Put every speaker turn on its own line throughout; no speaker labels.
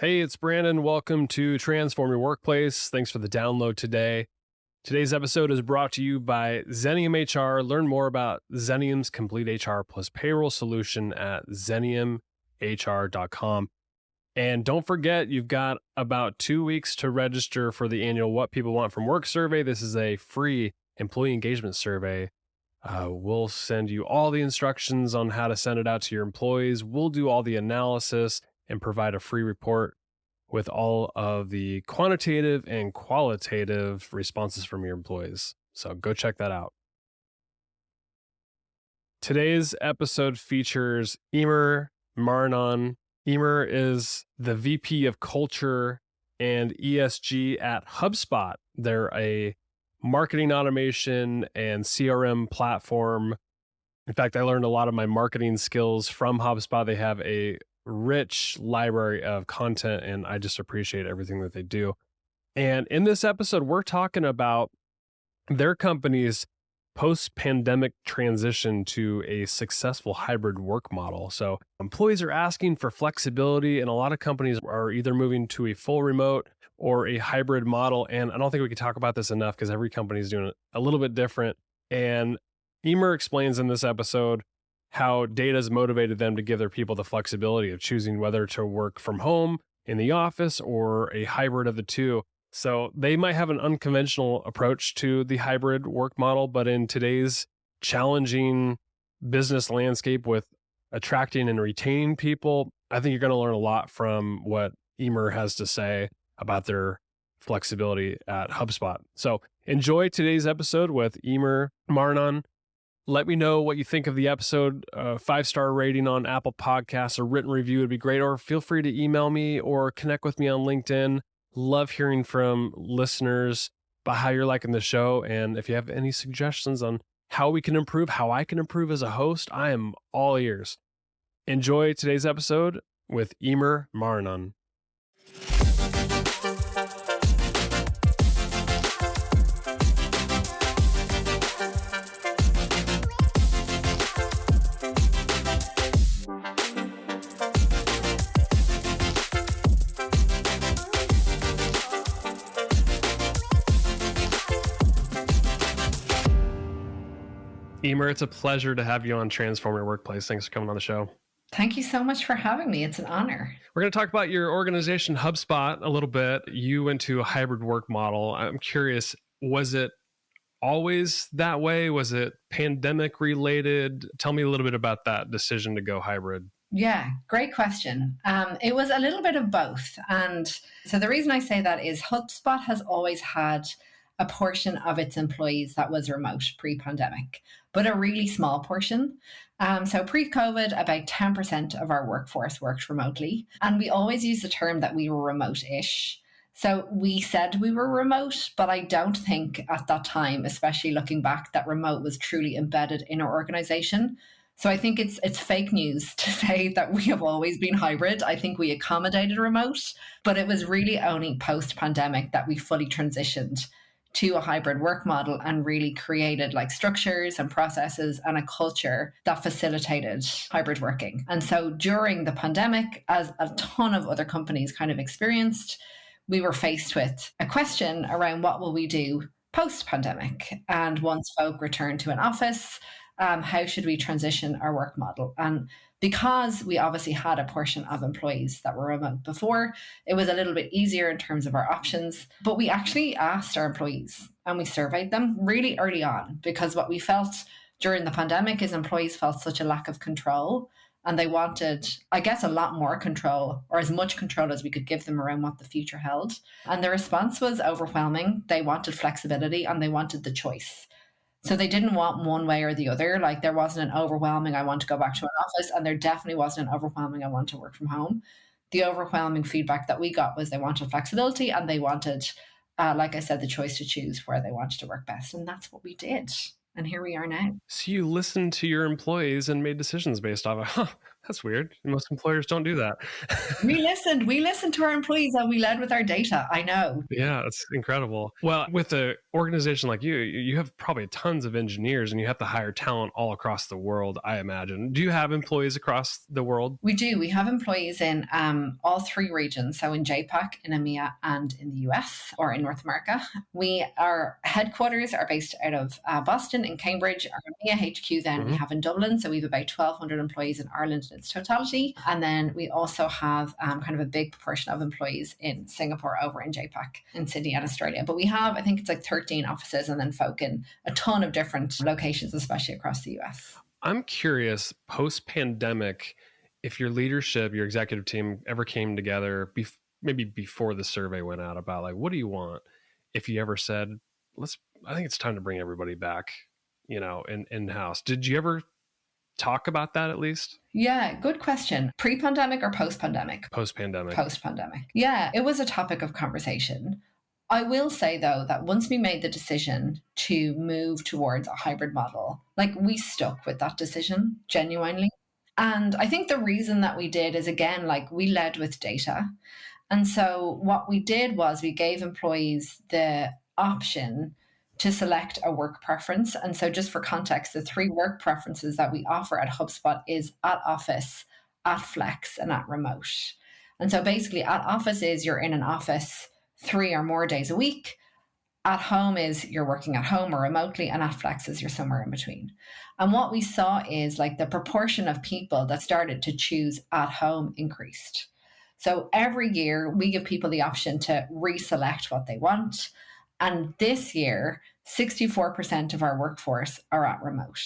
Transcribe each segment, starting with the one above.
Hey, it's Brandon. Welcome to Transform Your Workplace. Thanks for the download today. Today's episode is brought to you by Xenium HR. Learn more about Xenium's complete HR plus payroll solution at xeniumhr.com. And don't forget, you've got about 2 weeks to register for the annual What People Want from Work survey. This is a free employee engagement survey. We'll send you all the instructions on how to send it out to your employees. We'll do all the analysis and provide a free report with all of the quantitative and qualitative responses from your employees. So go check that out. Today's episode features Eimear Marrinan. Eimear is the VP of Culture and ESG at HubSpot. They're a marketing automation and CRM platform. In fact, I learned a lot of my marketing skills from HubSpot. They have a rich library of content, and I just appreciate everything that they do. And in this episode, we're talking about their company's post-pandemic transition to a successful hybrid work model. So employees are asking for flexibility, and a lot of companies are either moving to a full remote or a hybrid model. And I don't think we can talk about this enough because every company is doing it a little bit different. And Eimear explains in this episode how data has motivated them to give their people the flexibility of choosing whether to work from home, in the office, or a hybrid of the two. So they might have an unconventional approach to the hybrid work model, but in today's challenging business landscape with attracting and retaining people, I think you're going to learn a lot from what Eimear has to say about their flexibility at HubSpot. So enjoy today's episode with Eimear Marrinan. Let me know what you think of the episode. 5-star rating on Apple Podcasts, a written review would be great. Or feel free to email me or connect with me on LinkedIn. Love hearing from listeners about how you're liking the show. And if you have any suggestions on how we can improve, how I can improve as a host, I am all ears. Enjoy today's episode with Eimear Marrinan. Eimear, it's a pleasure to have you on Transform Your Workplace. Thanks for coming on the show.
Thank you so much for having me. It's an honor.
We're going to talk about your organization, HubSpot, a little bit. You went to a hybrid work model. I'm curious, was it always that way? Was it pandemic related? Tell me a little bit about that decision to go hybrid.
Yeah, great question. It was a little bit of both. And so the reason I say that is HubSpot has always had a portion of its employees that was remote pre-pandemic, but a really small portion. So pre-COVID, about 10% of our workforce worked remotely. And we always use the term that we were remote-ish. So we said we were remote, but I don't think at that time, especially looking back, that remote was truly embedded in our organization. So I think it's fake news to say that we have always been hybrid. I think we accommodated remote, but it was really only post-pandemic that we fully transitioned to a hybrid work model and really created like structures and processes and a culture that facilitated hybrid working. And so during the pandemic, as a ton of other companies kind of experienced, we were faced with a question around what will we do post-pandemic? And once folk return to an office, how should we transition our work model? And because we obviously had a portion of employees that were remote before, it was a little bit easier in terms of our options. But we actually asked our employees and we surveyed them really early on, because what we felt during the pandemic is employees felt such a lack of control, and they wanted, I guess, a lot more control, or as much control as we could give them around what the future held. And the response was overwhelming. They wanted flexibility and they wanted the choice. So they didn't want one way or the other. Like there wasn't an overwhelming, I want to go back to an office, and there definitely wasn't an overwhelming, I want to work from home. The overwhelming feedback that we got was they wanted flexibility and they wanted, like I said, the choice to choose where they wanted to work best. And that's what we did. And here we are now.
So you listened to your employees and made decisions based off of, That's weird. Most employers don't do that.
We listened to our employees and we led with our data. I know.
Yeah, it's incredible. Well, with an organization like you have probably tons of engineers and you have to hire talent all across the world, I imagine. Do you have employees across the world?
We do. We have employees in all three regions. So in JPAC, in EMEA, and in the US or in North America. Our headquarters are based out of Boston, in Cambridge. Our EMEA HQ then we have in Dublin. So we have about 1,200 employees in Ireland in its totality. And then we also have kind of a big proportion of employees in Singapore over in JPAC, in Sydney and Australia. But we have, I think it's like 13 offices and then folk in a ton of different locations, especially across the US.
I'm curious, post-pandemic, if your leadership, your executive team ever came together, maybe before the survey went out about like, what do you want? If you ever said, I think it's time to bring everybody back, in-house. Did you ever talk about that at least?
Yeah, good question. Pre-pandemic or post-pandemic?
Post-pandemic.
Post-pandemic. Yeah, it was a topic of conversation. I will say, though, that once we made the decision to move towards a hybrid model, like we stuck with that decision genuinely. And I think the reason that we did is, again, like we led with data. And so what we did was we gave employees the option to select a work preference. And so just for context, the 3 work preferences that we offer at HubSpot is at office, at flex, and at remote. And so basically at office is you're in an office 3 or more days a week. At home is you're working at home or remotely, and at flex is you're somewhere in between. And what we saw is like the proportion of people that started to choose at home increased. So every year we give people the option to reselect what they want. And this year, 64% of our workforce are at remote.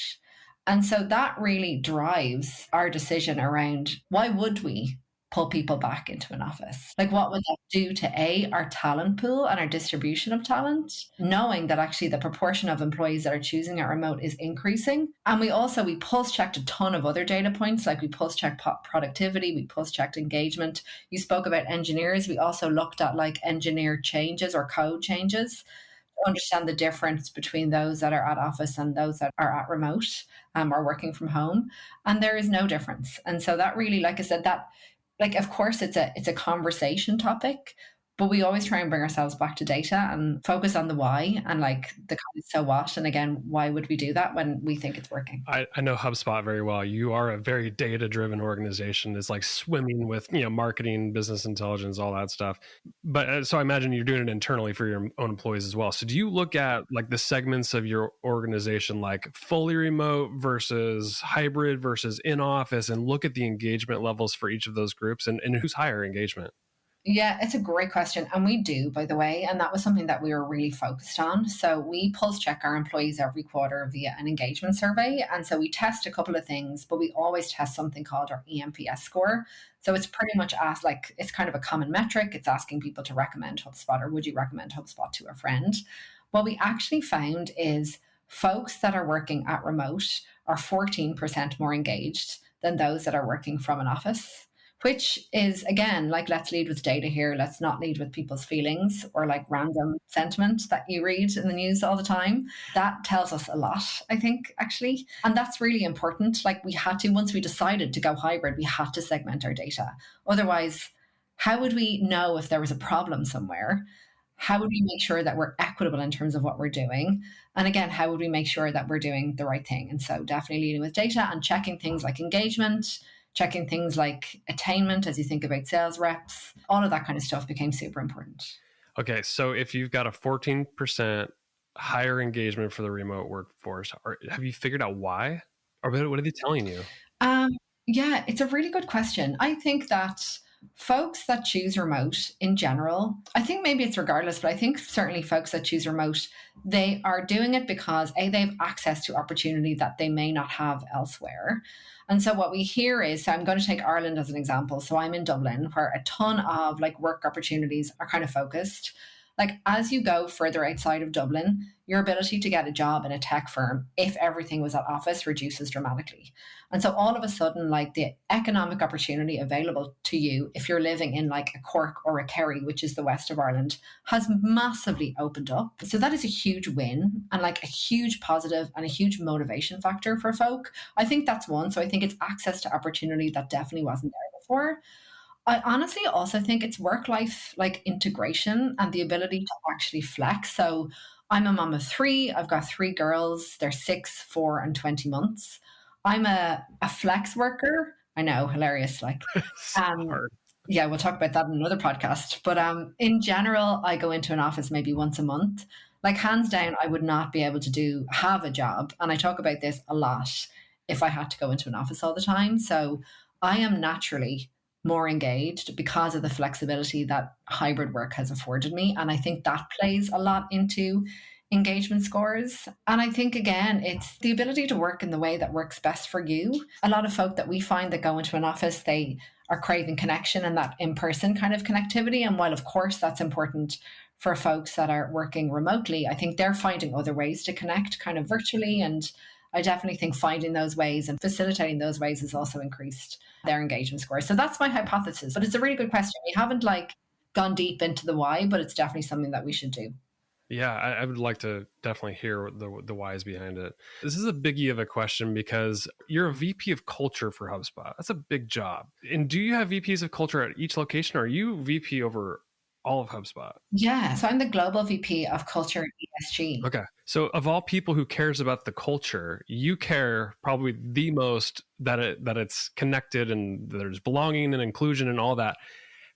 And so that really drives our decision around why would we pull people back into an office? Like what would that do to our talent pool and our distribution of talent, knowing that actually the proportion of employees that are choosing at remote is increasing. And we pulse checked a ton of other data points, like we pulse checked productivity, we pulse checked engagement. You spoke about engineers. We also looked at like engineer changes or code changes to understand the difference between those that are at office and those that are at remote or working from home. And there is no difference. And so that really, like I said, that like, of course, it's a conversation topic, but we always try and bring ourselves back to data and focus on the why and like the kind of so what. And again, why would we do that when we think it's working?
I know HubSpot very well. You are a very data-driven organization. It's like swimming with, marketing, business intelligence, all that stuff. But so I imagine you're doing it internally for your own employees as well. So do you look at like the segments of your organization, like fully remote versus hybrid versus in office, and look at the engagement levels for each of those groups and who's higher engagement?
Yeah, it's a great question. And we do, by the way. And that was something that we were really focused on. So we pulse check our employees every quarter via an engagement survey. And so we test a couple of things, but we always test something called our EMPS score. So it's pretty much asked, like, it's kind of a common metric. It's asking people to recommend HubSpot, or would you recommend HubSpot to a friend? What we actually found is folks that are working at remote are 14% more engaged than those that are working from an office. Which is, again, like, let's lead with data here. Let's not lead with people's feelings or like random sentiment that you read in the news all the time. That tells us a lot, I think, actually. And that's really important. Like we had to, once we decided to go hybrid, we had to segment our data. Otherwise, how would we know if there was a problem somewhere? How would we make sure that we're equitable in terms of what we're doing? And again, how would we make sure that we're doing the right thing? And so definitely leading with data and checking things like engagement, checking things like attainment as you think about sales reps, all of that kind of stuff became super important.
Okay, so if you've got a 14% higher engagement for the remote workforce, have you figured out why? Or what are they telling you?
Yeah, it's a really good question. I think that folks that choose remote in general, I think maybe it's regardless, but I think certainly folks that choose remote, they are doing it because they have access to opportunity that they may not have elsewhere. And so what we hear is, so I'm going to take Ireland as an example. So I'm in Dublin, where a ton of like work opportunities are kind of focused. Like as you go further outside of Dublin, your ability to get a job in a tech firm, if everything was at office, reduces dramatically. And so all of a sudden, like the economic opportunity available to you if you're living in like a Cork or a Kerry, which is the west of Ireland, has massively opened up. So that is a huge win and like a huge positive and a huge motivation factor for folk. I think that's one. So I think it's access to opportunity that definitely wasn't there before. I honestly also think it's work life like integration and the ability to actually flex. So I'm a mom of three. I've got three girls. They're 6, 4, and 20 months. I'm a flex worker. I know, hilarious. Like,
It's
um,
hard.
yeah, we'll talk about that in another podcast. But in general, I go into an office maybe once a month. Like hands down, I would not be able to have a job. And I talk about this a lot if I had to go into an office all the time. So I am naturally more engaged because of the flexibility that hybrid work has afforded me. And I think that plays a lot into engagement scores. And I think, again, it's the ability to work in the way that works best for you. A lot of folk that we find that go into an office, they are craving connection and that in person kind of connectivity. And while, of course, that's important for folks that are working remotely, I think they're finding other ways to connect kind of virtually. And I definitely think finding those ways and facilitating those ways has also increased their engagement score. So that's my hypothesis. But it's a really good question. We haven't like gone deep into the why, but it's definitely something that we should do.
Yeah, I would like to definitely hear the whys behind it. This is a biggie of a question because you're a VP of culture for HubSpot. That's a big job. And do you have VPs of culture at each location, or are you VP over all of HubSpot?
Yeah. So I'm the global VP of culture and ESG.
Okay. So of all people who cares about the culture, you care probably the most that it's connected and there's belonging and inclusion and all that.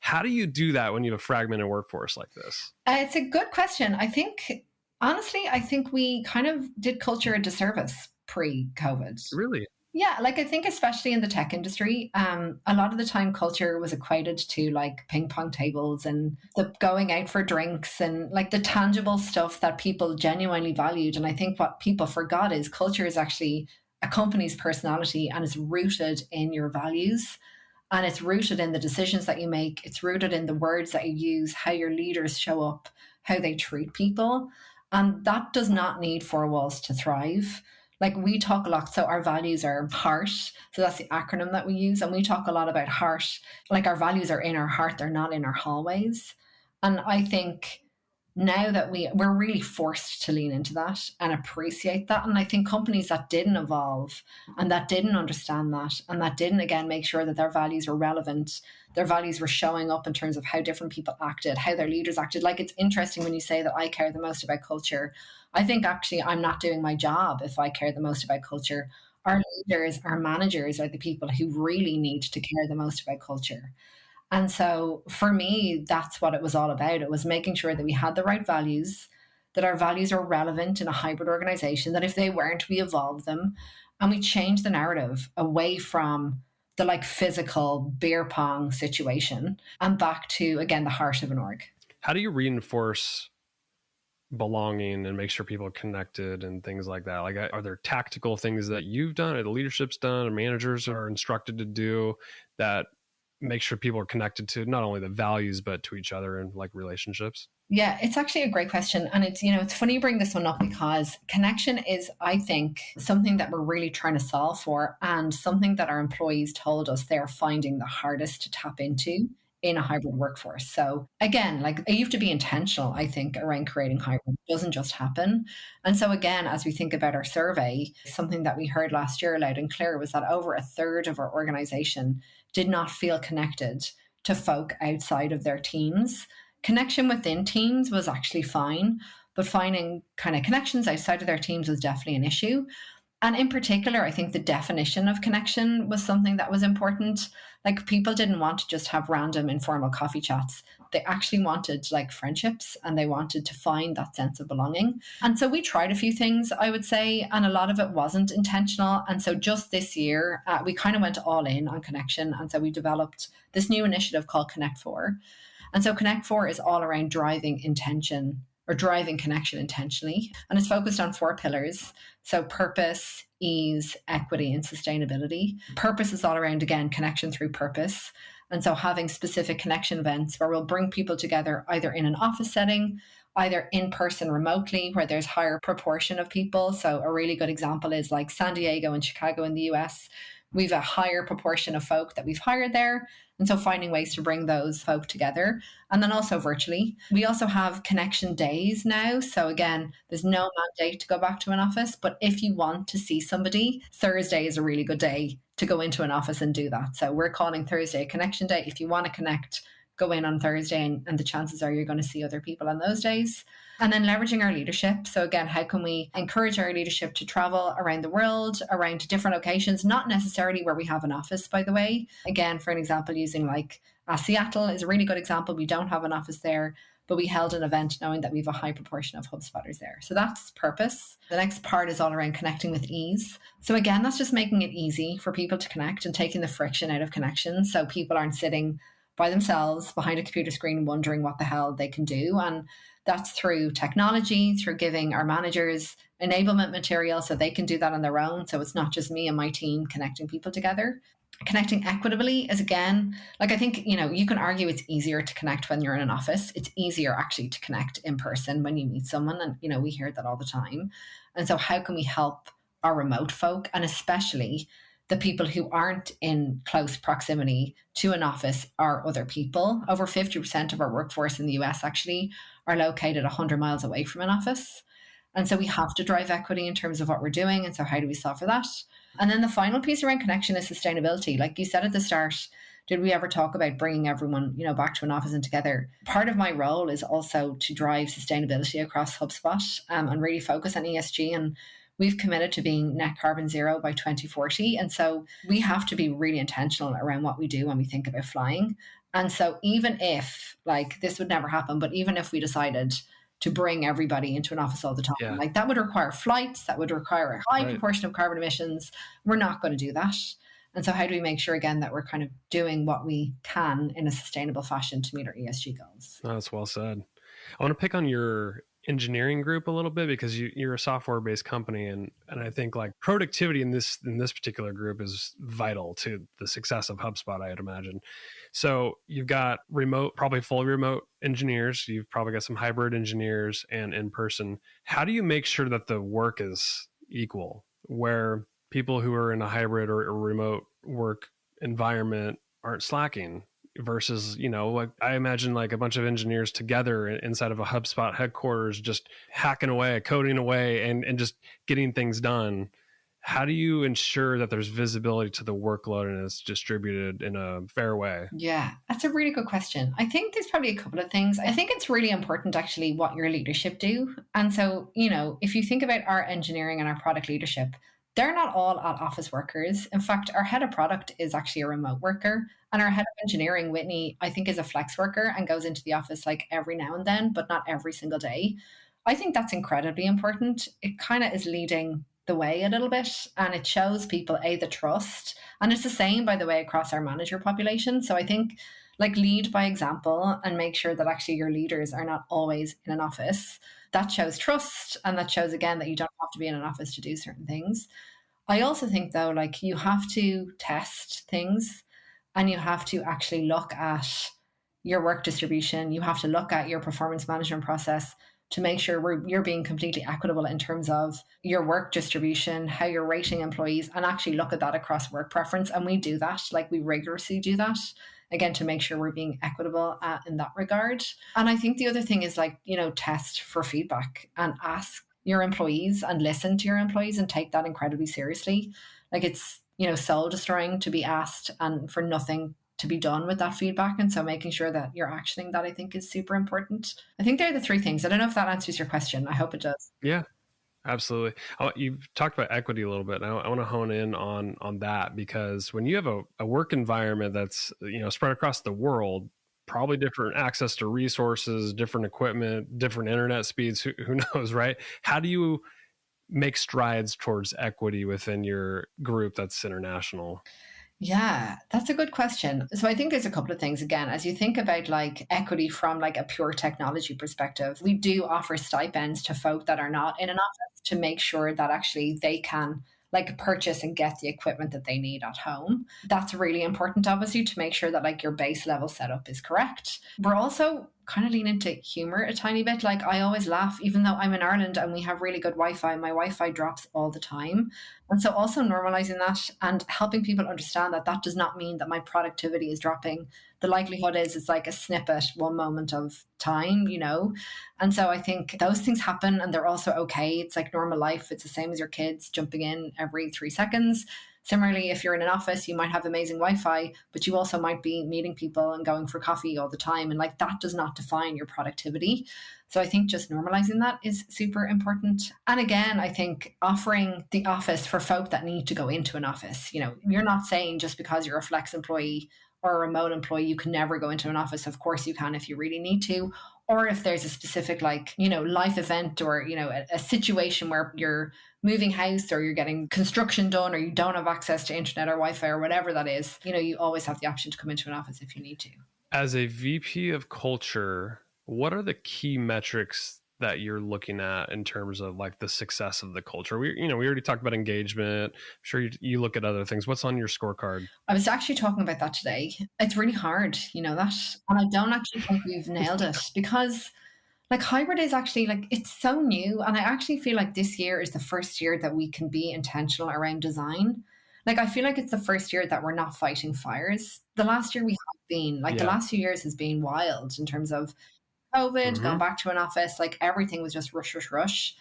How do you do that when you have a fragmented workforce like this?
It's a good question. I think, honestly, I think we kind of did culture a disservice pre-COVID.
Really?
Yeah, like I think especially in the tech industry, a lot of the time culture was equated to like ping pong tables and the going out for drinks and like the tangible stuff that people genuinely valued. And I think what people forgot is culture is actually a company's personality and is rooted in your values. And it's rooted in the decisions that you make. It's rooted in the words that you use, how your leaders show up, how they treat people. And that does not need four walls to thrive. Like we talk a lot. So our values are heart. So that's the acronym that we use. And we talk a lot about heart. Like our values are in our heart. They're not in our hallways. And I think now that we're really forced to lean into that and appreciate that. And I think companies that didn't evolve and that didn't understand that and that didn't, again, make sure that their values were relevant, their values were showing up in terms of how different people acted, how their leaders acted. Like it's interesting when you say that I care the most about culture. I think actually I'm not doing my job if I care the most about culture. Our leaders, our managers are the people who really need to care the most about culture. And so for me, that's what it was all about. It was making sure that we had the right values, that our values are relevant in a hybrid organization, that if they weren't, we evolve them and we change the narrative away from the like physical beer pong situation and back to, again, the heart of an org.
How do you reinforce belonging and make sure people are connected and things like that? Like, are there tactical things that you've done or the leadership's done or managers are instructed to do that make sure people are connected to not only the values, but to each other and like relationships?
Yeah, it's actually a great question. And it's, it's funny you bring this one up because connection is, I think, something that we're really trying to solve for and something that our employees told us they're finding the hardest to tap into in a hybrid workforce. So again, like you have to be intentional, I think, around creating hybrid. It doesn't just happen. And so again, as we think about our survey, something that we heard last year loud and clear was that over a third of our organization did not feel connected to folk outside of their teams. Connection within teams was actually fine, but finding kind of connections outside of their teams was definitely an issue. And in particular, I think the definition of connection was something that was important. Like people didn't want to just have random informal coffee chats. They actually wanted like friendships and they wanted to find that sense of belonging. And so we tried a few things, I would say, and a lot of it wasn't intentional. And so just this year, we kind of went all in on connection. And so we developed this new initiative called Connect 4. And so Connect 4 is all around driving intention or driving connection intentionally. And it's focused on 4 pillars. So purpose, ease, equity, and sustainability. Purpose is all around, again, connection through purpose. And so having specific connection events where we'll bring people together either in an office setting, either in person remotely, where there's higher proportion of people. So a really good example is like San Diego and Chicago in the US. We've a higher proportion of folk that we've hired there. And so finding ways to bring those folk together. And then also virtually. We also have connection days now. So again, there's no mandate to go back to an office. But if you want to see somebody, Thursday is a really good day to go into an office and do that. So we're calling Thursday a connection day. If you want to connect, go in on Thursday, and the chances are you're going to see other people on those days. And then leveraging our leadership. So again, how can we encourage our leadership to travel around the world, around different locations, not necessarily where we have an office, by the way. Again, for an example, using like Seattle is a really good example. We don't have an office there, but we held an event knowing that we have a high proportion of HubSpotters there. So that's purpose. The next part is all around connecting with ease. So again, that's just making it easy for people to connect and taking the friction out of connection. So people aren't sitting by themselves behind a computer screen wondering what the hell they can do. And that's through technology, through giving our managers enablement material so they can do that on their own. So it's not just me and my team connecting people together. Connecting equitably is again, like I think, you can argue it's easier to connect when you're in an office. It's easier actually to connect in person when you meet someone. And, we hear that all the time. And so how can we help our remote folk, and especially the people who aren't in close proximity to an office are other people? Over 50% of our workforce in the US actually are located 100 miles away from an office. And so we have to drive equity in terms of what we're doing. And so how do we solve for that? And then the final piece around connection is sustainability. Like you said at the start, did we ever talk about bringing everyone, back to an office and together? Part of my role is also to drive sustainability across HubSpot and really focus on ESG. And we've committed to being net carbon zero by 2040. And so we have to be really intentional around what we do when we think about flying. And so even if, like, this would never happen, but even if we decided to bring everybody into an office all the time, like that would require flights, that would require a high proportion of carbon emissions. We're not going to do that. And so how do we make sure, again, that we're kind of doing what we can in a sustainable fashion to meet our ESG goals?
Oh, that's well said. I want to pick on your engineering group a little bit because you're a software-based company, and I think like productivity in this particular group is vital to the success of HubSpot, I'd imagine. So you've got remote, probably fully remote engineers. You've probably got some hybrid engineers and in person. How do you make sure that the work is equal, where people who are in a hybrid or a remote work environment aren't slacking? Versus, like I imagine like a bunch of engineers together inside of a HubSpot headquarters, just hacking away, coding away, and just getting things done. How do you ensure that there's visibility to the workload and it's distributed in a fair way?
Yeah, that's a really good question. I think there's probably a couple of things. I think it's really important actually what your leadership do. And so, if you think about our engineering and our product leadership, they're not all at office workers. In fact, our head of product is actually a remote worker. And our head of engineering, Whitney, I think is a flex worker and goes into the office like every now and then, but not every single day. I think that's incredibly important. It kind of is leading the way a little bit, and it shows people, the trust. And it's the same, by the way, across our manager population. So I think like lead by example and make sure that actually your leaders are not always in an office. That shows trust, and that shows again that you don't have to be in an office to do certain things. I also think though, like you have to test things and you have to actually look at your work distribution. You have to look at your performance management process to make sure you're being completely equitable in terms of your work distribution, how you're rating employees, and actually look at that across work preference. And we do that, like we rigorously do that, again, to make sure we're being equitable in that regard. And I think the other thing is like, test for feedback and ask your employees and listen to your employees and take that incredibly seriously. Like it's, soul destroying to be asked and for nothing to be done with that feedback. And so making sure that you're actioning that, I think, is super important. I think they're the three things. I don't know if that answers your question. I hope it does.
Yeah, absolutely. You've talked about equity a little bit. And I want to hone in on that, because when you have a work environment that's, spread across the world, probably different access to resources, different equipment, different internet speeds, who knows, right? How do you make strides towards equity within your group that's international?
Yeah, that's a good question. So I think there's a couple of things. Again, as you think about like equity from like a pure technology perspective, we do offer stipends to folk that are not in an office to make sure that actually they can like purchase and get the equipment that they need at home. That's really important, obviously, to make sure that like your base level setup is correct. We're also kind of lean into humor a tiny bit. Like I always laugh, even though I'm in Ireland and we have really good Wi-Fi, my Wi-Fi drops all the time. And so also normalizing that and helping people understand that that does not mean that my productivity is dropping. The likelihood is it's like a snippet, one moment of time, you know? And so I think those things happen and they're also okay. It's like normal life. It's the same as your kids jumping in every 3 seconds. Similarly, if you're in an office, you might have amazing Wi-Fi, but you also might be meeting people and going for coffee all the time. And like that does not define your productivity. So I think just normalizing that is super important. And again, I think offering the office for folk that need to go into an office. You know, you're not saying just because you're a flex employee or a remote employee, you can never go into an office. Of course you can if you really need to. Or if there's a specific like, you know, life event or, you know, a situation where you're moving house or you're getting construction done or you don't have access to internet or Wi-Fi or whatever that is, you know, you always have the option to come into an office if you need to.
As a VP of culture, what are the key metrics that you're looking at in terms of like the success of the culture? We already talked about engagement. I'm sure you look at other things. What's on your scorecard?
I was actually talking about that today. It's really hard, you know that. And I don't actually think we've nailed it because like hybrid is actually like it's so new. And I actually feel like this year is the first year that we can be intentional around design. Like I feel like it's the first year that we're not fighting fires. The last year we have been, like the
Yeah.
last few years has been wild in terms of COVID, going
Mhm.
back to an office, like everything was just rush, rush, rush.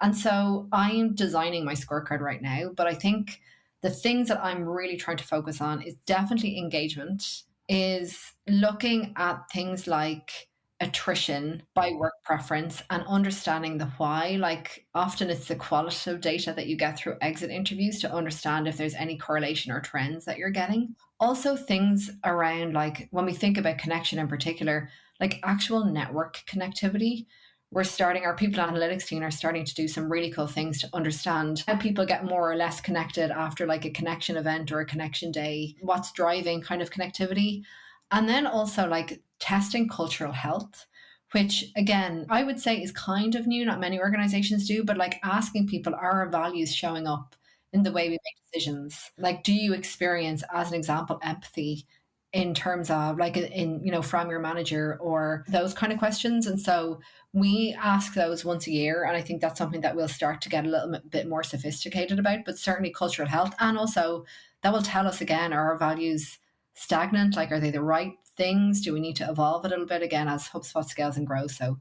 And so I'm designing my scorecard right now, but I think the things that I'm really trying to focus on is definitely engagement, is looking at things like attrition by work preference and understanding the why. Like often it's the qualitative data that you get through exit interviews to understand if there's any correlation or trends that you're getting. Also things around like when we think about connection in particular, like actual network connectivity, we're starting, our people analytics team are starting to do some really cool things to understand how people get more or less connected after like a connection event or a connection day, what's driving kind of connectivity. And then also like testing cultural health, which again, I would say is kind of new. Not many organizations do, but like asking people, are our values showing up in the way we make decisions? Like, do you experience, as an example, empathy in terms of like in, you know, from your manager or those kind of questions? And so we ask those once a year. And I think that's something that we'll start to get a little bit more sophisticated about, but certainly cultural health. And also that will tell us again, are our values stagnant? Like, are they the right things? Do we need to evolve a little bit again as HubSpot scales and grows? So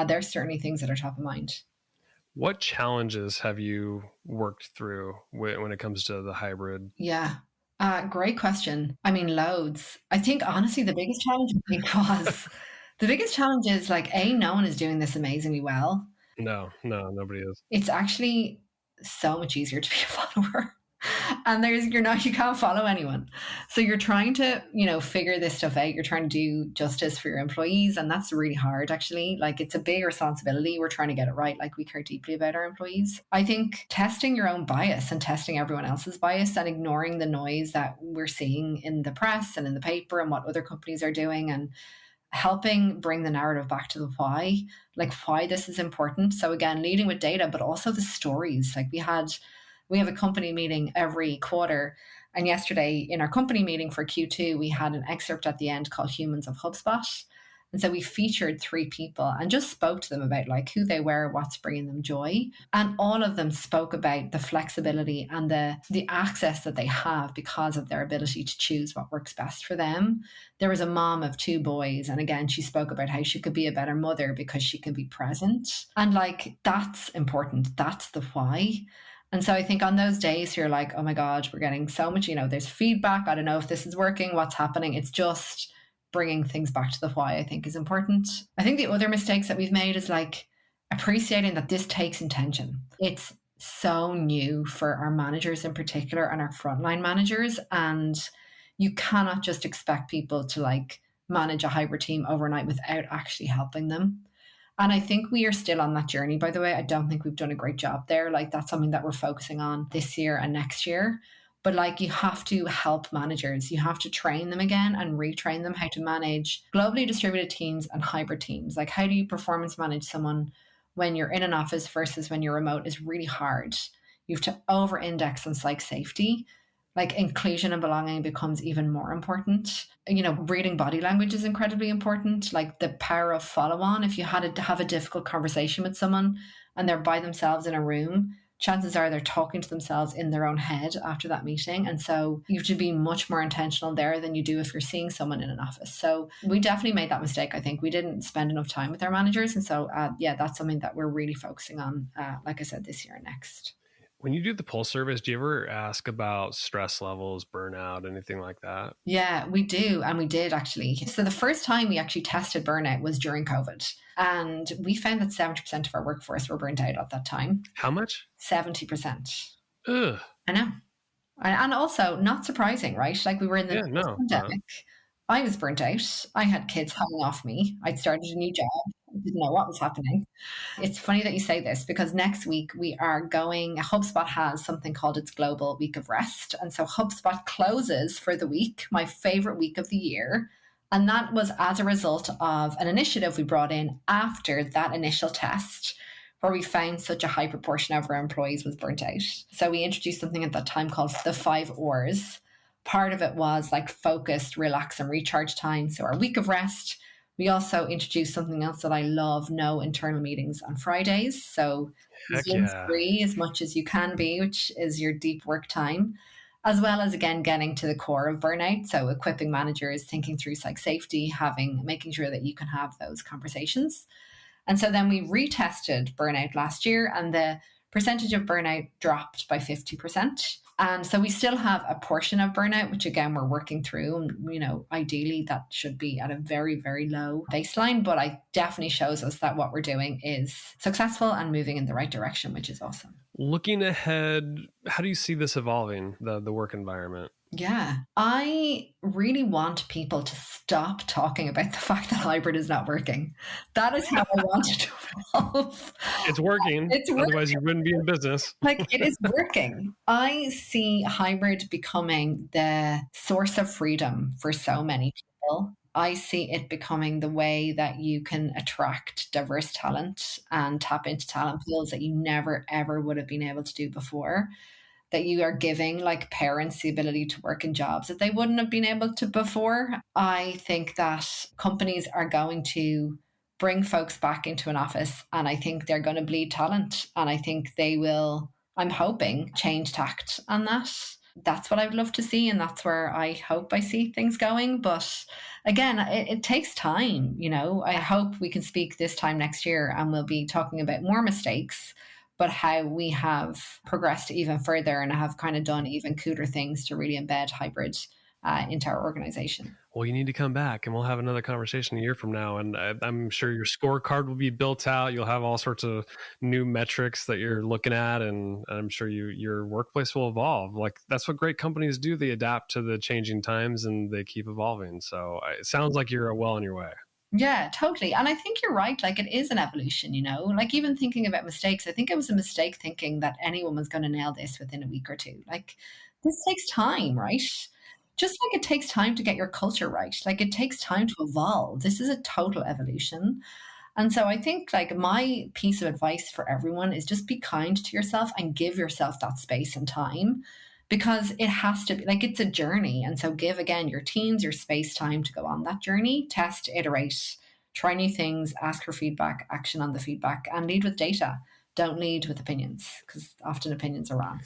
there's certainly things that are top of mind.
What challenges have you worked through when it comes to the hybrid?
Yeah. Great question. I mean, loads. I think honestly, the biggest challenge I think was the biggest challenge is like, A, no one is doing this amazingly well.
No, nobody is.
It's actually so much easier to be a follower. And you're not, you can't follow anyone. So you're trying to, you know, figure this stuff out. You're trying to do justice for your employees. And that's really hard, actually. Like it's a big responsibility. We're trying to get it right. Like we care deeply about our employees. I think testing your own bias and testing everyone else's bias and ignoring the noise that we're seeing in the press and in the paper and what other companies are doing and helping bring the narrative back to the why, like why this is important. So again, leading with data, but also the stories. Like we have a company meeting every quarter. And yesterday in our company meeting for Q2, we had an excerpt at the end called Humans of HubSpot. And so we featured 3 people and just spoke to them about like who they were, what's bringing them joy. And all of them spoke about the flexibility and the access that they have because of their ability to choose what works best for them. There was a mom of 2 boys. And again, she spoke about how she could be a better mother because she can be present. And like, that's important. That's the why. And so I think on those days, you're like, oh my God, we're getting so much, you know, there's feedback. I don't know if this is working, what's happening. It's just bringing things back to the why, I think is important. I think the other mistakes that we've made is like appreciating that this takes intention. It's so new for our managers in particular and our frontline managers. And you cannot just expect people to like manage a hybrid team overnight without actually helping them. And I think we are still on that journey, by the way. I don't think we've done a great job there. Like that's something that we're focusing on this year and next year. But like you have to help managers. You have to train them again and retrain them how to manage globally distributed teams and hybrid teams. Like how do you performance manage someone when you're in an office versus when you're remote is really hard. You have to over index on psych safety. Like inclusion and belonging becomes even more important. Reading body language is incredibly important. Like the power of follow on. If you had to have a difficult conversation with someone and they're by themselves in a room, chances are they're talking to themselves in their own head after that meeting. And so you have to be much more intentional there than you do if you're seeing someone in an office. So we definitely made that mistake. I think we didn't spend enough time with our managers. And so, that's something that we're really focusing on, like I said, this year and next.
When you do the pulse surveys, do you ever ask about stress levels, burnout, anything like that?
Yeah, we do. And we did actually. So the first time we actually tested burnout was during COVID. And we found that 70% of our workforce were burnt out at that time.
How much?
70%.
Ugh.
I know. And also, not surprising, right? Like we were in the pandemic. I was burnt out. I had kids hanging off me. I'd started a new job. I didn't know what was happening. It's funny that you say this because next week HubSpot has something called its Global Week of Rest. And so HubSpot closes for the week, my favorite week of the year. And that was as a result of an initiative we brought in after that initial test, where we found such a high proportion of our employees was burnt out. So we introduced something at that time called the 5 Rs. Part of it was like focused, relax, and recharge time. So our week of rest. We also introduced something else that I love, no internal meetings on Fridays. So Zoom free as much as you can be, which is your deep work time, as well as, again, getting to the core of burnout. So equipping managers, thinking through psych safety, making sure that you can have those conversations. And so then we retested burnout last year and the percentage of burnout dropped by 50%. And so we still have a portion of burnout, which again, we're working through. And, ideally that should be at a very, very low baseline, but it definitely shows us that what we're doing is successful and moving in the right direction, which is awesome.
Looking ahead, how do you see this evolving, the work environment?
Yeah, I really want people to stop talking about the fact that hybrid is not working. That is how I want it to evolve.
It's working. Otherwise, you wouldn't be in business.
Like, it is working. I see hybrid becoming the source of freedom for so many people. I see it becoming the way that you can attract diverse talent and tap into talent pools that you never, ever would have been able to do before. That you are giving like parents the ability to work in jobs that they wouldn't have been able to before. I think that companies are going to bring folks back into an office and I think they're going to bleed talent. And I think they will, I'm hoping, change tact on that. That's what I'd love to see. And that's where I hope I see things going. But again, it takes time. I hope we can speak this time next year and we'll be talking about more mistakes, but how we have progressed even further and have kind of done even cooler things to really embed hybrid into our organization.
Well, you need to come back and we'll have another conversation a year from now. And I'm sure your scorecard will be built out. You'll have all sorts of new metrics that you're looking at. And I'm sure your workplace will evolve. Like that's what great companies do. They adapt to the changing times and they keep evolving. So it sounds like you're well on your way.
Yeah, totally. And I think you're right. Like it is an evolution, like even thinking about mistakes, I think it was a mistake thinking that anyone was going to nail this within a week or two. Like this takes time, right? Just like it takes time to get your culture right. Like it takes time to evolve. This is a total evolution. And so I think like my piece of advice for everyone is just be kind to yourself and give yourself that space and time. Because it has to be like it's a journey. And so give again your teams your space time to go on that journey, test, iterate, try new things, ask for feedback, action on the feedback, and lead with data. Don't lead with opinions because often opinions are wrong.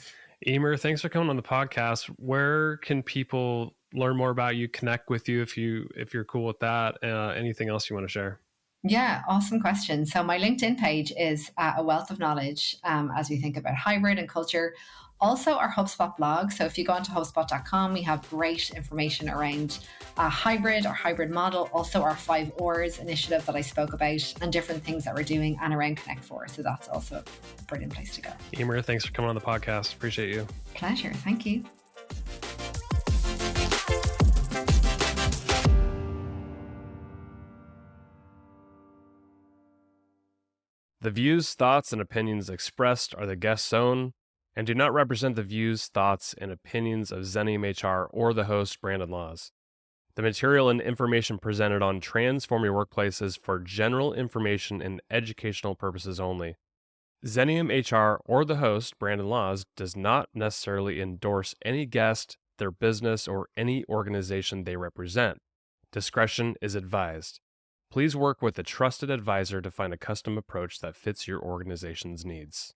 Eimear, thanks for coming on the podcast. Where can people learn more about you, connect with you if you're cool with that? Anything else you want to share?
Yeah, awesome question. So my LinkedIn page is a wealth of knowledge as we think about hybrid and culture. Also, our HubSpot blog. So if you go onto HubSpot.com, we have great information around hybrid, our hybrid model, also our 5 Rs initiative that I spoke about, and different things that we're doing, and around Connect 4. So that's also a brilliant place to go.
Eimear, thanks for coming on the podcast. Appreciate you.
Pleasure. Thank you.
The views, thoughts, and opinions expressed are the guest's own and do not represent the views, thoughts, and opinions of Xenium HR or the host, Brandon Laws. The material and information presented on Transform Your Workplace is for general information and educational purposes only. Xenium HR or the host, Brandon Laws, does not necessarily endorse any guest, their business, or any organization they represent. Discretion is advised. Please work with a trusted advisor to find a custom approach that fits your organization's needs.